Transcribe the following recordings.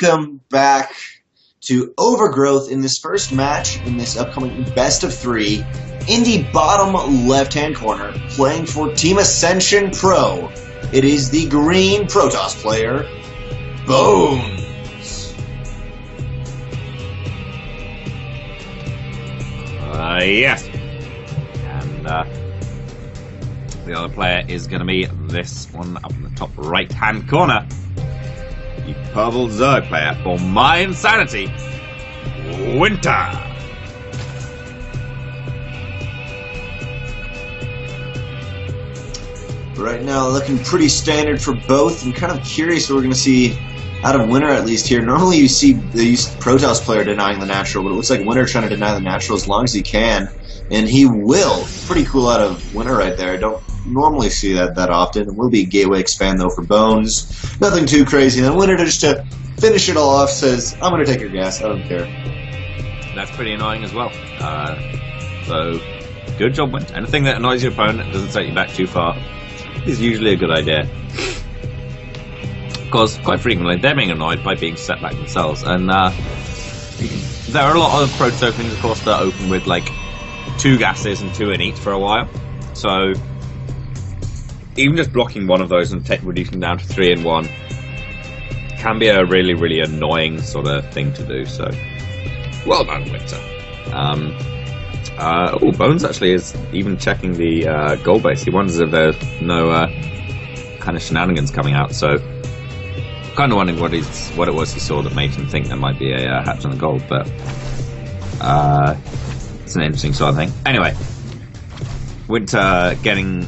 welcome back to Overgrowth in this first match in this upcoming best of three. In the bottom left-hand corner, playing for Team Ascension Pro, it is the green Protoss player, Bones. Yes. And the other player is going to be this one up in the top right-hand corner. The purple Zerg player for my insanity, Winter. Right now, looking pretty standard for both. I'm kind of curious what we're going to see out of Winter, at least here. Normally you see the Protoss player denying the natural, but it looks like Winter trying to deny the natural as long as he can. And he will. Pretty cool out of Winter right there. I don't normally see that often. It will be a gateway expand, though, for Bones. Nothing too crazy. And then Winter, just to finish it all off, says, I'm going to take your gas. I don't care. That's pretty annoying as well. So, good job, Winter. Anything that annoys your opponent and doesn't set you back too far is usually a good idea. Because quite frequently they're being annoyed by being set back themselves, and there are a lot of Protoss openings, of course, that open with like 2 gases and 2 in each for a while. So even just blocking one of those and reducing down to 3 in 1 can be a really, really annoying sort of thing to do. So well done, Winter. Bones actually is even checking the goal base. He wonders if there's no kind of shenanigans coming out. So, kind of wondering what it was he saw that made him think there might be a hatch on the gold. But it's an interesting sort of thing. Anyway, Winter getting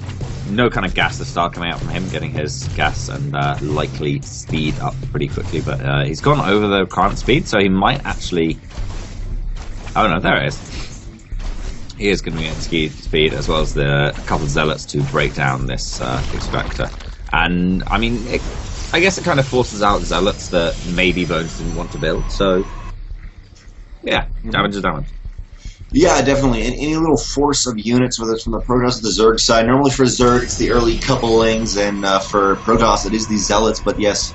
no kind of gas to start coming out from him, getting his gas and likely speed up pretty quickly. But he's gone over the current speed, so he might actually. Oh no, there it is. He is going to get speed as well as a couple of zealots to break down this extractor. And I mean, I guess it kind of forces out zealots that maybe Bones didn't want to build. So yeah, damage is damage. Yeah, definitely. And any little force of units, whether it's from the Protoss or the Zerg side. Normally for Zerg, it's the early couplings, and for Protoss, it is the zealots. But yes,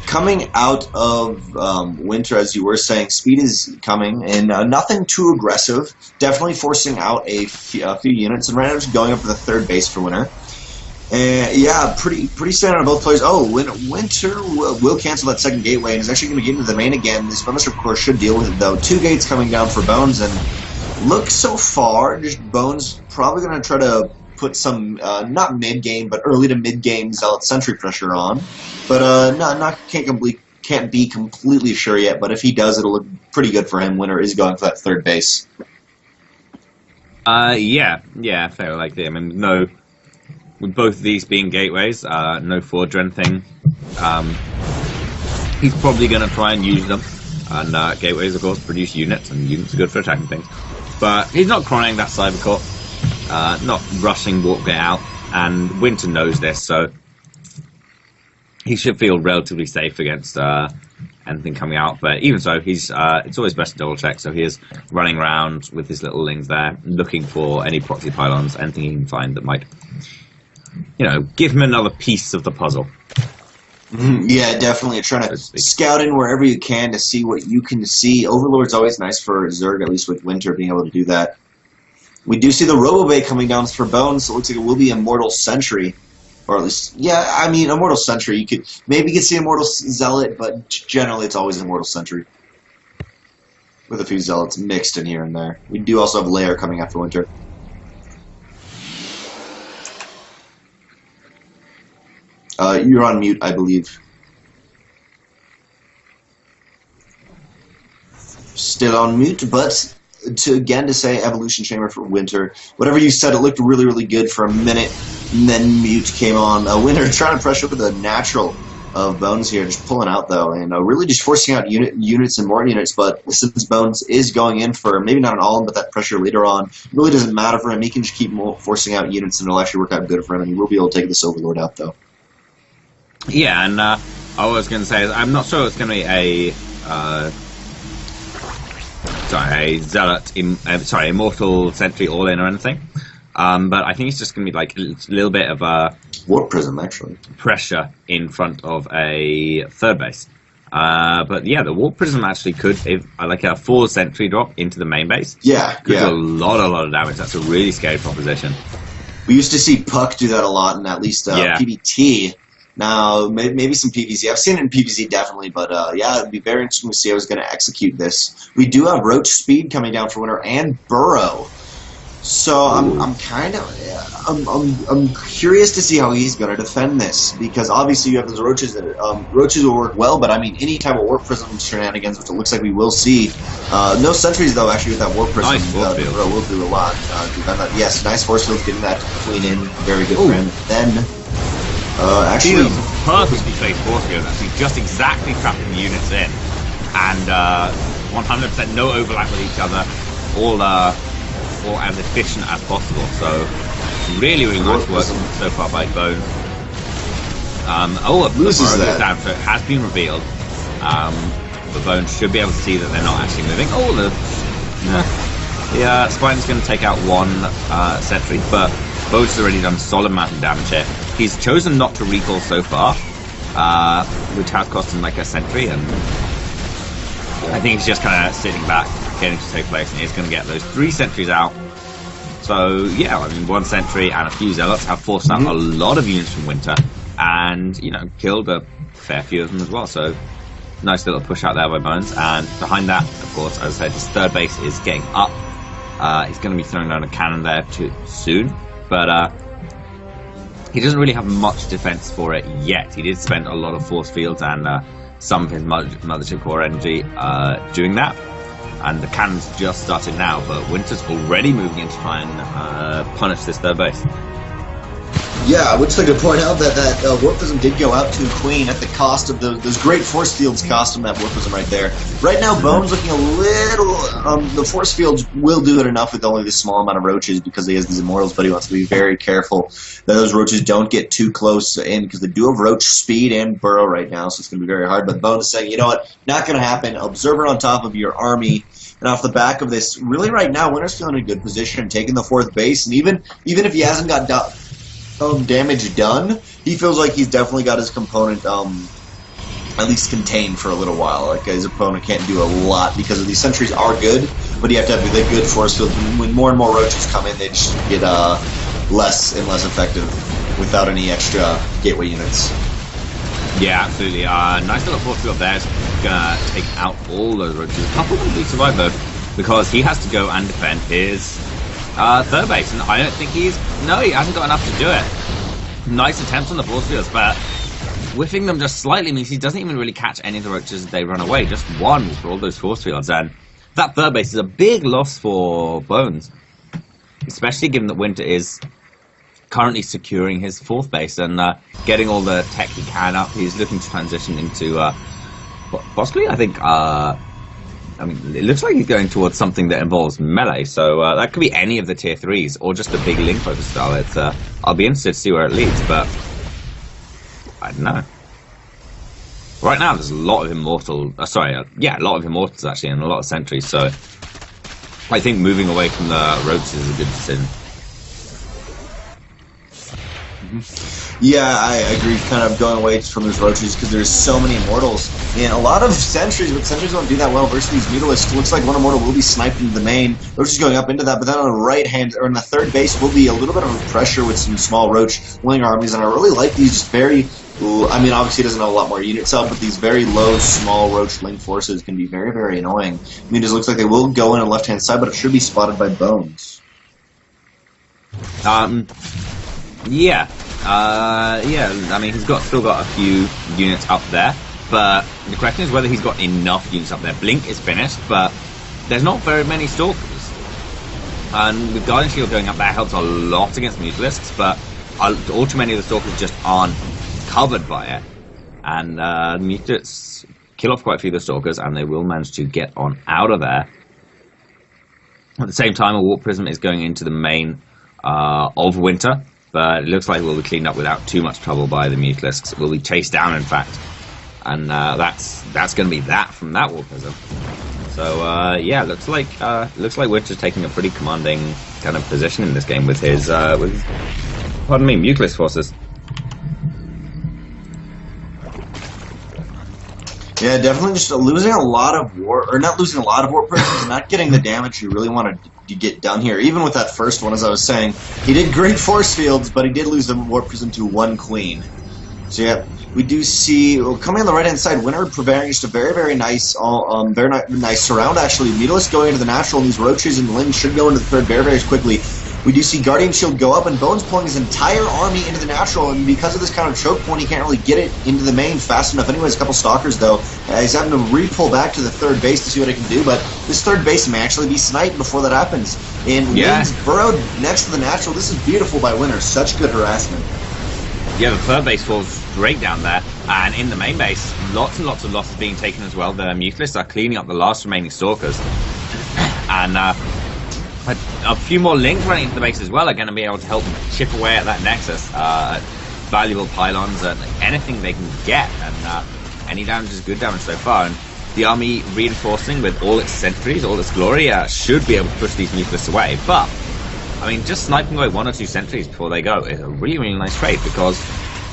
coming out of Winter, as you were saying, speed is coming, and nothing too aggressive. Definitely forcing out a few units, and right now just going up to the third base for Winter. And yeah, pretty standard on both players. Oh, Winter will cancel that second gateway, and is actually going to get into the main again. This bonus, of course, should deal with it, though. 2 gates coming down for Bones, and look so far, just Bones probably going to try to put some, not mid-game, but early to mid-game Zealot Sentry pressure on. But can't be completely sure yet, but if he does, it'll look pretty good for him. Winter is going for that third base. Yeah, fair likely. I mean, no, with both of these being gateways, no forge or anything, he's probably going to try and use them. And gateways, of course, produce units, and units are good for attacking things. But he's not crying that Cybercore, not rushing Warp Gate out, and Winter knows this, so he should feel relatively safe against anything coming out. But even so, it's always best to double check. So he is running around with his little lings there, looking for any proxy pylons, anything he can find that might, give him another piece of the puzzle. Yeah, definitely. Trying to scout in wherever you can to see what you can see. Overlord's always nice for Zerg, at least with Winter being able to do that. We do see the Robobay coming down for Bones, so it looks like it will be Immortal Sentry. Or at least, yeah, I mean, Immortal Sentry. You could see Immortal Zealot, but generally it's always Immortal Sentry. With a few Zealots mixed in here and there. We do also have Lair coming after Winter. You're on mute, I believe. Still on mute, but to say Evolution Chamber for Winter. Whatever you said, it looked really, really good for a minute, and then mute came on. Winter trying to pressure with the natural of Bones here, just pulling out though, and really just forcing out units and more units. But since Bones is going in for maybe not an all-in, but that pressure later on, it really doesn't matter for him. He can just keep forcing out units, and it'll actually work out good for him, and he will be able to take this Overlord out though. Yeah, and I was going to say, I'm not sure it's going to be a Zealot, Immortal Sentry all-in or anything. But I think it's just going to be like a little bit of a Warp Prism, actually. Pressure in front of a third base. But yeah, the Warp Prism actually could, if like a full sentry drop into the main base, Yeah, could yeah. do a lot of damage. That's a really scary proposition. We used to see Puck do that a lot in at least Yeah. PBT. Now, maybe some PVZ. I've seen it in PVZ definitely, but yeah, it'd be very interesting to see how he's going to execute this. We do have Roach Speed coming down for Winter and Burrow. So I'm kind of I'm curious to see how he's going to defend this, because obviously you have those roaches that roaches will work well, but I mean any type of Warp Prism shenanigans, which it looks like we will see. No sentries though, actually, with that Warp Prism. Nice force field. Burrow will do a lot. Yes, nice force field, getting that Queen in, very good for him. Then actually, perfectly placed force field, actually just exactly trapping the units in, and 100% no overlap with each other, all as efficient as possible. So really nice work so far by Bone. Loses that. Down, so it has been revealed. The Bone should be able to see that they're not actually moving. The Spine's going to take out one sentry, but Bone's already done solid amount of damage here. He's chosen not to recall so far, which has cost him like a sentry, and I think he's just kind of sitting back, getting to take place, and he's going to get those 3 sentries out. So yeah, I mean, 1 sentry and a few zealots have forced out a lot of units from Winter, and killed a fair few of them as well. So nice little push out there by Bones. And behind that, of course, as I said, his third base is getting up. He's going to be throwing down a cannon there too soon, but he doesn't really have much defense for it yet. He did spend a lot of force fields and some of his mothership core energy doing that, and the cannon's just started now, but Winter's already moving in to try and punish this third base. Yeah, I would just like to point out that Warp Prism did go out to Queen at the cost of those great force fields cost him that Warp Prism right there. Right now, Bone's looking a little... the force fields will do it enough with only this small amount of roaches because he has these immortals, but he wants to be very careful that those roaches don't get too close in, because they do have Roach Speed and Burrow right now, so it's going to be very hard. But Bone is saying, you know what, not going to happen. Observer on top of your army. And off the back of this, really right now, Winter's feeling in a good position, taking the 4th base, and even if he hasn't got damage done, he feels like he's definitely got his component at least contained for a little while. Like, his opponent can't do a lot because of these sentries are good, but you have to have the good force field. When more and more roaches come in, they just get less and less effective without any extra gateway units. Yeah, absolutely. Nice little force field there. Is gonna take out all those roaches. A couple of them do survive though, because he has to go and defend his third base, and I don't think he hasn't got enough to do it. Nice attempts on the force fields, but whiffing them just slightly means he doesn't even really catch any of the roaches as they run away. Just one for all those force fields, and that third base is a big loss for Bones, especially given that Winter is currently securing his 4th base and getting all the tech he can up. He's looking to transition into possibly, I think, I mean, it looks like he's going towards something that involves melee, so that could be any of the tier 3s, or just a big link focus style. It's I'll be interested to see where it leads, but I don't know. Right now, there's a lot of a lot of immortals actually, and a lot of sentries. So I think moving away from the roaches is a good decision. Yeah, I agree, kind of going away from those roaches because there's so many immortals and a lot of sentries, but sentries don't do that well versus these mutalisks. Looks like one immortal will be sniped into the main. Roaches going up into that, but then on the right hand or on the third base will be a little bit of a pressure with some small roach wing armies, and I really like these very. I mean, obviously, he doesn't have a lot more units up, but these very low, small roach link forces can be very, very annoying. I mean, it just looks like they will go in on the left hand side, but it should be spotted by Bones. Yeah. I mean, he's still got a few units up there, but the question is whether he's got enough units up there. Blink is finished, but there's not very many Stalkers. And with Guardian Shield going up, that helps a lot against Mutalisks, but all too many of the Stalkers just aren't covered by it. And Mutalisks kill off quite a few of the Stalkers, and they will manage to get on out of there. At the same time, a Warp Prism is going into the main of Winter, but it looks like we'll be cleaned up without too much trouble by the Mutalisks. We'll be chased down, in fact, and that's going to be that from that Warp Prism. So yeah, looks like Winter's taking a pretty commanding kind of position in this game with his Mutalisk forces. Yeah, definitely just losing a lot of war, or not losing a lot of war prisoners, not getting the damage you really wanted to get done here. Even with that first one, as I was saying, he did great force fields, but he did lose the war prison to 1 queen. So yeah, we do see coming on the right hand side, Winter preparing just a very nice, nice surround. Actually, Mutalisk going into the natural, and these roaches and lings should go into the third very quickly. We do see Guardian Shield go up, and Bones pulling his entire army into the natural, and because of this kind of choke point, he can't really get it into the main fast enough. Anyways, a couple Stalkers, though. He's having to re-pull back to the third base to see what he can do, but this third base may actually be sniped before that happens. And Lings burrowed next to the natural. This is beautiful by Winter. Such good harassment. Yeah, the third base falls straight down there, and in the main base, lots and lots of losses being taken as well. The Mutalists are cleaning up the last remaining Stalkers, and a few more Lings running into the base as well are going to be able to help chip away at that Nexus. Valuable pylons and anything they can get, and any damage is good damage so far. And the army reinforcing with all its sentries, all its glory, should be able to push these Mutalists away. But I mean, just sniping away 1 or 2 sentries before they go is a really nice trade, because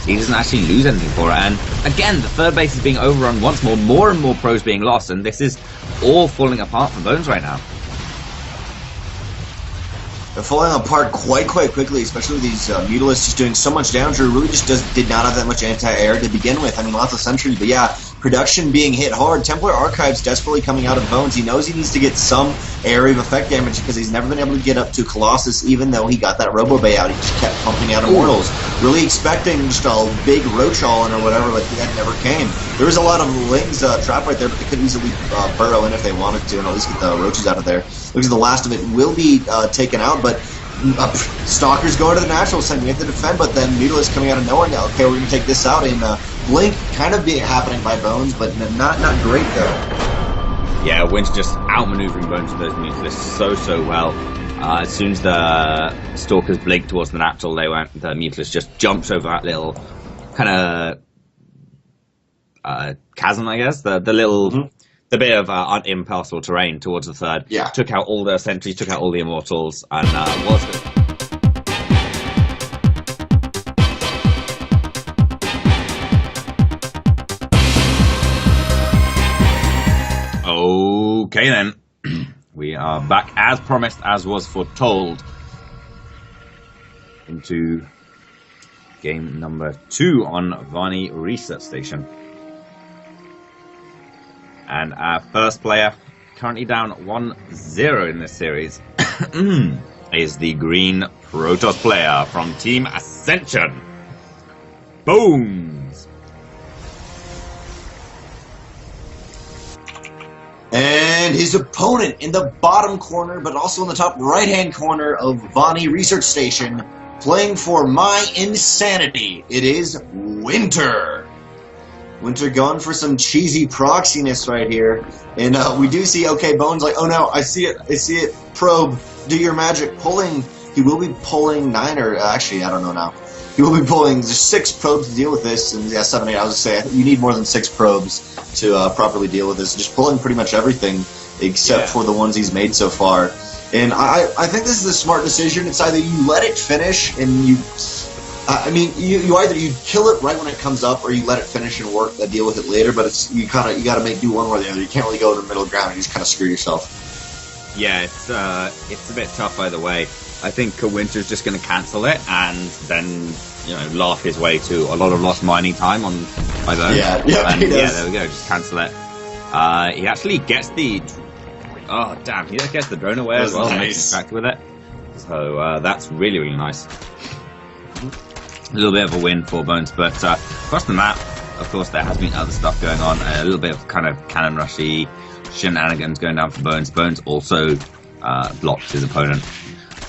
he doesn't actually lose anything for it. And again, the third base is being overrun once more and more pros being lost, and this is all falling apart for Bones right now. They're falling apart quite quickly, especially with these Mutalisks just doing so much damage. It really just did not have that much anti-air to begin with. I mean, lots of sentries, but yeah, production being hit hard. Templar Archives desperately coming out of Bones. He knows he needs to get some area of effect damage because he's never been able to get up to Colossus, even though he got that Robo Bay out. He just kept pumping out Immortals, really expecting just a big Roach All-in or whatever, but that never came. There was a lot of Lings trapped right there, but they could easily burrow in if they wanted to and at least get the Roaches out of there. Looks like the last of it will be taken out, but Stalkers going to the natural send. We have to defend, but then Mutalisk coming out of nowhere now. Okay, we're going to take this out, and Blink kind of happening by Bones, but not great though. Yeah, Winter just outmaneuvering Bones with those Mutalists so well. As soon as the Stalkers blink towards the natural, the Mutalist just jumps over that little kind of chasm, I guess. The little the bit of impassable terrain towards the third. Yeah. Took out all the sentries, took out all the Immortals, and was good. Okay then, we are back as promised, as was foretold, into game number 2 on Vani Research Station. And our first player, currently down 1-0 in this series, is the green Protoss player from Team Ascension, Bones. And his opponent in the bottom corner, but also in the top right-hand corner of Vani Research Station, playing for my insanity, it is Winter. Winter going for some cheesy proxiness right here. And we do see, okay, Bones like, oh no, I see it, probe, do your magic, pulling, he will be pulling 9, or actually, I don't know now. He will be pulling just 6 probes to deal with this, and yeah, 7, 8, I was going to say, you need more than 6 probes to properly deal with this. Just pulling pretty much everything, except for the ones he's made so far. And I think this is a smart decision. It's either you let it finish, and you either you kill it right when it comes up, or you let it finish and work deal with it later. But it's you got to do one or the other. You can't really go to the middle ground. You just kind of screw yourself. Yeah, it's a bit tough either way. I think Winter's just going to cancel it and then laugh his way to a lot of lost mining time on my Bones. Yeah, there we go. Just cancel it. He actually gets the he gets the drone away as well. Nice. Back with it. So that's really nice. A little bit of a win for Bones, but across the map, of course, there has been other stuff going on. A little bit of kind of cannon rushy shenanigans going down for Bones. Bones also blocked his opponent,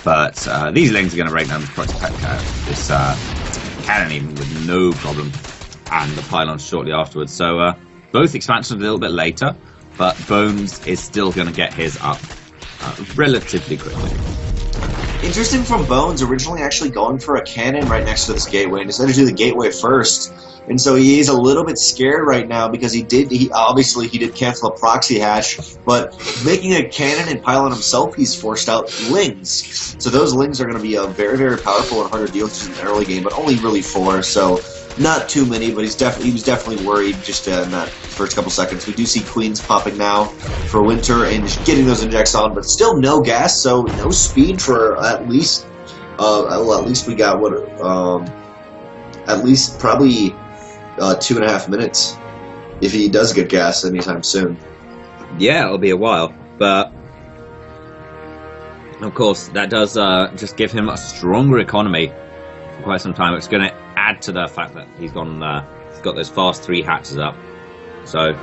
but these Lings are going to break down this cannon even with no problem, and the pylons shortly afterwards. So both expansions a little bit later, but Bones is still going to get his up relatively quickly. Interesting from Bones, originally actually going for a cannon right next to this gateway, and decided to do the gateway first. and so he's a little bit scared right now because he did cancel a proxy hatch, but making a cannon and pylon himself, he's forced out lings. So those lings are going to be very, very powerful and hard to deal with in the early game, but only really 4, so not too many, but he was definitely worried just in that first couple seconds. We do see queens popping now for Winter and just getting those injects on, but still no gas, so no speed for at least we got what at least probably 2.5 minutes if he does get gas anytime soon. Yeah, it'll be a while, but of course that does just give him a stronger economy for quite some time. It's going to add to the fact that he's got those fast 3 hatches up, so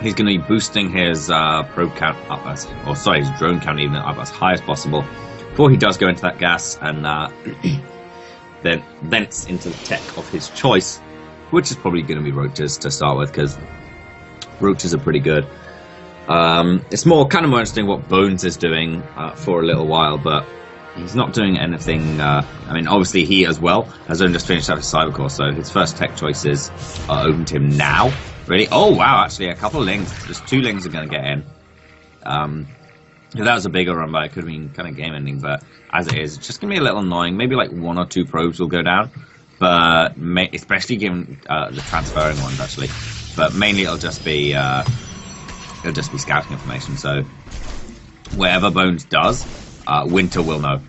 he's going to be boosting his probe count up his drone count even up as high as possible before he does go into that gas and then thence into the tech of his choice, which is probably going to be roaches to start with, because roaches are pretty good. It's kind of more interesting what Bones is doing for a little while, but he's not doing anything. I mean, obviously he as well has only just finished out his Cybercore, so his first tech choices are open to him now. Really? Oh wow! Actually, a couple of lings. Just 2 lings are going to get in. If that was a bigger run, but it could have been kind of game-ending. But as it is, it's just going to be a little annoying. Maybe like 1 or 2 probes will go down, but especially given the transferring ones actually. But mainly it'll just be scouting information. So whatever Bones does, Winter will know.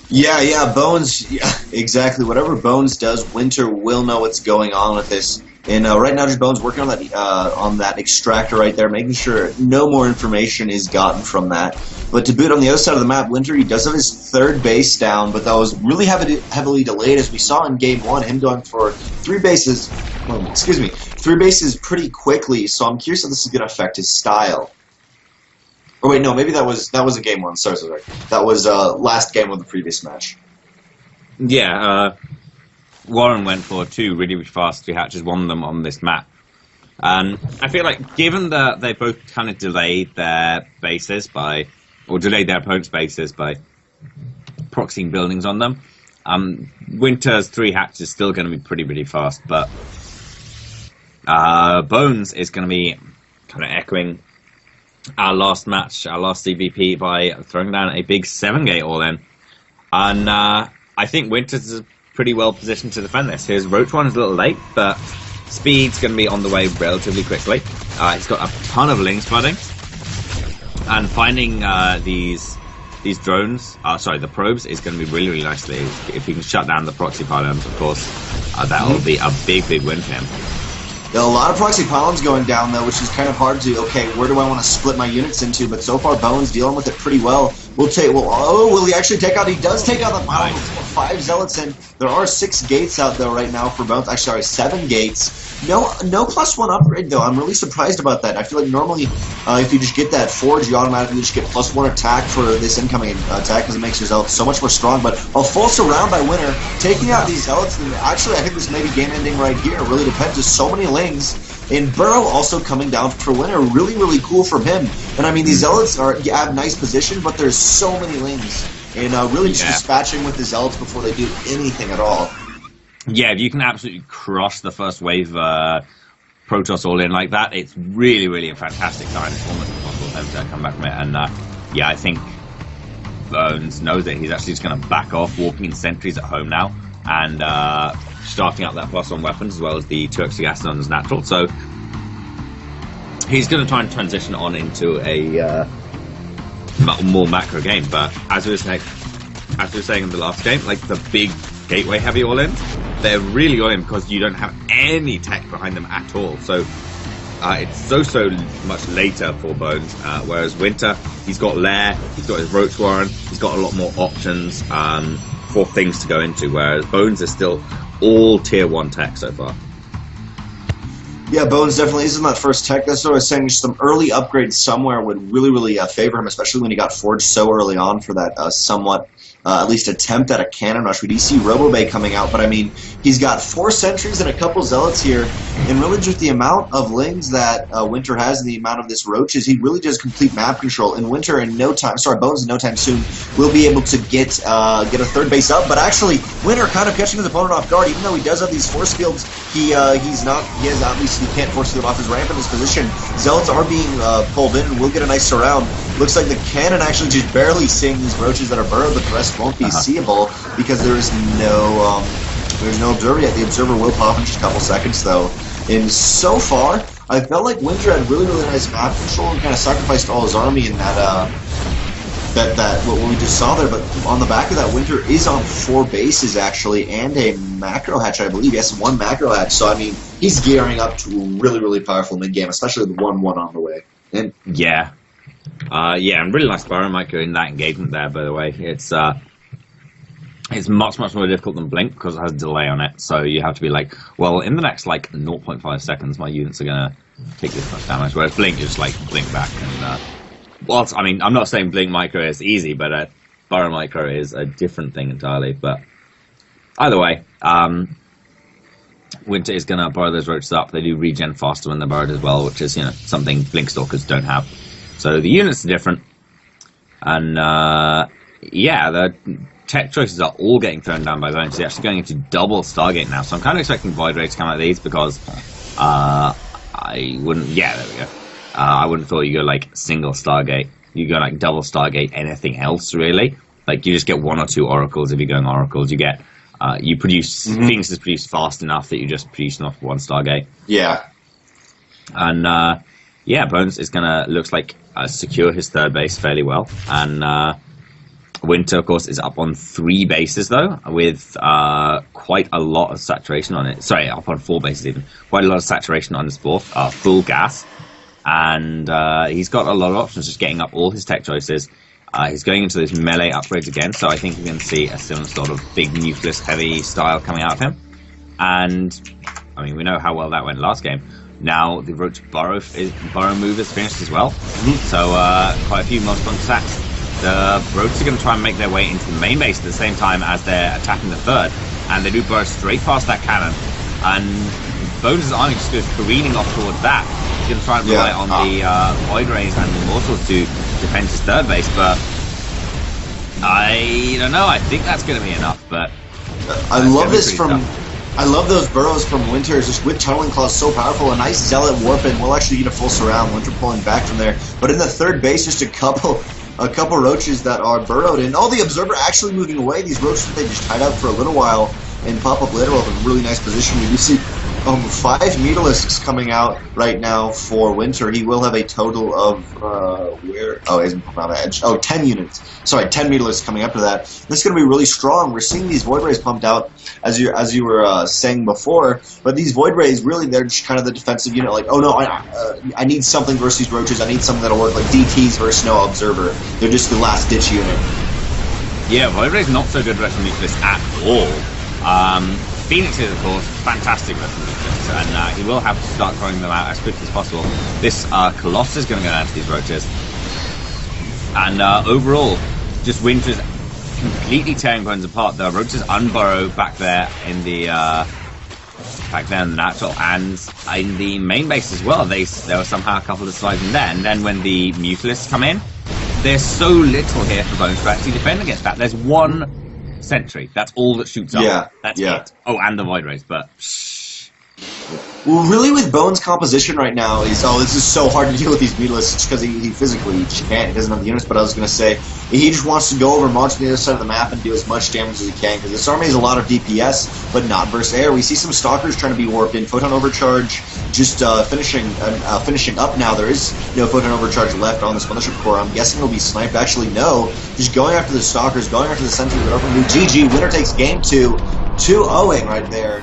Yeah, Bones. Yeah, exactly. Whatever Bones does, Winter will know what's going on with this. And right now, just Bones working on that extractor right there, making sure no more information is gotten from that. But to boot on the other side of the map, Winter, he does have his 3rd base down, but that was really heavily delayed, as we saw in Game 1, him going for 3 bases. 3 bases pretty quickly. So I'm curious if this is going to affect his style. Oh wait, no, maybe that was a Game 1. Sorry. That was last game of the previous match. Yeah. Warren went for 2 really, really fast 3 hatches, one of them on this map. And I feel like, given that they both kind of delayed their bases delayed their opponent's bases by proxying buildings on them, Winter's 3 hatches is still going to be pretty, really fast, but Bones is going to be kind of echoing our last match, our last CVP, by throwing down a big 7-gate all-in. And I think Winter's pretty well positioned to defend this. His Roach one is a little late, but speed's going to be on the way relatively quickly. He's got a ton of lings flooding, and finding these drones, the probes, is going to be really, really nicely. If he can shut down the proxy pylons, of course, that will be a big, big win for him. A lot of proxy pylons going down, though, which is kind of hard to, okay, where do I want to split my units into? But so far, Bones dealing with it pretty well. Will he actually take out? He does take out the pylon with 5 zealots in. There are 6 gates out, though, right now for Bones. Actually, sorry, 7 gates. No +1 upgrade, though. I'm really surprised about that. I feel like normally, if you just get that forge, you automatically just get +1 attack for this incoming attack, because it makes your zealots so much more strong. But a full surround by Winter, taking out these zealots, and actually, I think this may be game ending right here. It really depends. There's so many lings. And Burrow also coming down for Winter, really, really cool from him. And I mean, these zealots have nice position, but there's so many lings. And really just dispatching with the zealots before they do anything at all. Yeah, if you can absolutely crush the first wave Protoss all in like that, it's really, really a fantastic sign. It's almost impossible for them to come back from it. And I think Bones knows that he's actually just going to back off, walking in sentries at home now, and starting out that +1 weapons as well as the 2 extra gas on his natural. So he's going to try and transition on into a more macro game. But as we were saying in the last game, like the big gateway heavy all-in, they're really all in because you don't have any tech behind them at all. So it's so much later for Bones, whereas Winter, he's got Lair, he's got his Roach Warren, he's got a lot more options for things to go into, whereas Bones is still all tier 1 tech so far. Yeah, Bones definitely isn't that first tech. That's what I was saying. Some early upgrades somewhere would really, really favor him, especially when he got forged so early on for that somewhat at least attempt at a cannon rush. We do see Robobay coming out, but I mean, he's got 4 sentries and a couple zealots here, and really just the amount of lings that Winter has and the amount of this roaches, he really does complete map control. And Winter in no time, sorry, Bones in no time soon will be able to get a third base up, but actually Winter kind of catching his opponent off guard. Even though he does have these force fields, he can't force field off his ramp in this position. Zealots are being pulled in and will get a nice surround. Looks like the cannon actually just barely seeing these roaches that are burrowed, but the rest won't be seeable because there's no observer yet. The observer will pop in just a couple seconds though. And so far, I felt like Winter had really nice map control and kind of sacrificed all his army in that what we just saw there. But on the back of that, Winter is on 4 bases actually, and a macro hatch, I believe. Yes, 1 macro hatch. So I mean, he's gearing up to a really powerful mid game, especially with 1-1 on the way. And yeah, and really nice Burrow micro in that engagement there. By the way, it's much more difficult than Blink because it has a delay on it. So you have to be like, well, in the next like 0.5 seconds, my units are gonna take this much damage. Whereas Blink just like blink back and. Well, I mean, I'm not saying Blink micro is easy, but Burrow micro is a different thing entirely. But either way, Winter is going to burrow those roaches up. They do regen faster when they're burrowed as well, which is something Blink Stalkers don't have. So the units are different, and yeah, the tech choices are all getting thrown down by Bones. They're actually going into double Stargate now, so I'm kind of expecting Void Ray to come out of these because I wouldn't. Yeah, there we go. I wouldn't have thought you go like single Stargate. You go like double Stargate, anything else really. Like you just get 1 or 2 oracles if you're going oracles. You get you produce things that's produced fast enough that you just produce enough for 1 Stargate. Yeah. And yeah, Bones is gonna looks like secure his 3rd base fairly well. And Winter, of course, is up on 3 bases though, with quite a lot of saturation on it. Sorry, up on 4 bases even. Quite a lot of saturation on his 4th, full gas. And he's got a lot of options, just getting up all his tech choices. He's going into those melee upgrades again, so I think we're going to see a similar sort of big nucleus heavy style coming out of him. And, I mean, we know how well that went last game. Now, the Roach burrow move is finished as well, so quite a few multiple attacks. The Roaches are going to try and make their way into the main base at the same time as they're attacking the 3rd, and they do burrow straight past that cannon. And Bones' army just goes careening off towards that. He's going to try and rely on the Void Rays and the Immortals to defend his 3rd base, but I don't know. I think that's going to be enough. But I love this from. I love those burrows from Winter, just with Tunneling Claws so powerful. A nice Zealot warp in. We'll actually get a full surround. Winter pulling back from there, but in the 3rd base, just a couple roaches that are burrowed in. Oh, the Observer actually moving away. These roaches they just tied up for a little while and pop up later with a really nice position. We do see 5 Mutalisks coming out right now for Winter. He will have a total of isn't on edge. 10 units. Sorry, 10 Mutalisks coming up to that. This is going to be really strong. We're seeing these Void Rays pumped out as you were saying before, but these Void Rays really they're just kind of the defensive unit. Like, oh no, I need something versus these roaches. I need something that'll work. Like DTs versus no Observer. They're just the last ditch unit. Yeah, Void Ray's not so good versus Nucleus at all. Phoenix is, of course, fantastic versus Nucleus, and he will have to start throwing them out as quickly as possible. This Colossus is going to go down to these roaches. And overall, just Winter's completely tearing Bones apart. The roaches unburrow back there in the natural, and in the main base as well. There were somehow a couple of slides in there, and then when the Mutalisks come in, there's so little here for Bones to actually defend against that. There's 1 sentry. That's all that shoots up. Yeah, that's it. Oh, and the Void Rays, but well, really, with Bones' composition right now, this is so hard to deal with these Mutalisks just because he physically just can't. He doesn't have the units. But I was going to say he just wants to go over, march to the other side of the map, and do as much damage as he can because this army has a lot of DPS, but not versus air. We see some Stalkers trying to be warped in. Photon Overcharge just finishing up now. There is no Photon Overcharge left on this Mothership Core. I'm guessing it'll be sniped. Actually, no. Just going after the Stalkers, going after the sentries. But GG. Winner takes game 2. 2-0 right there.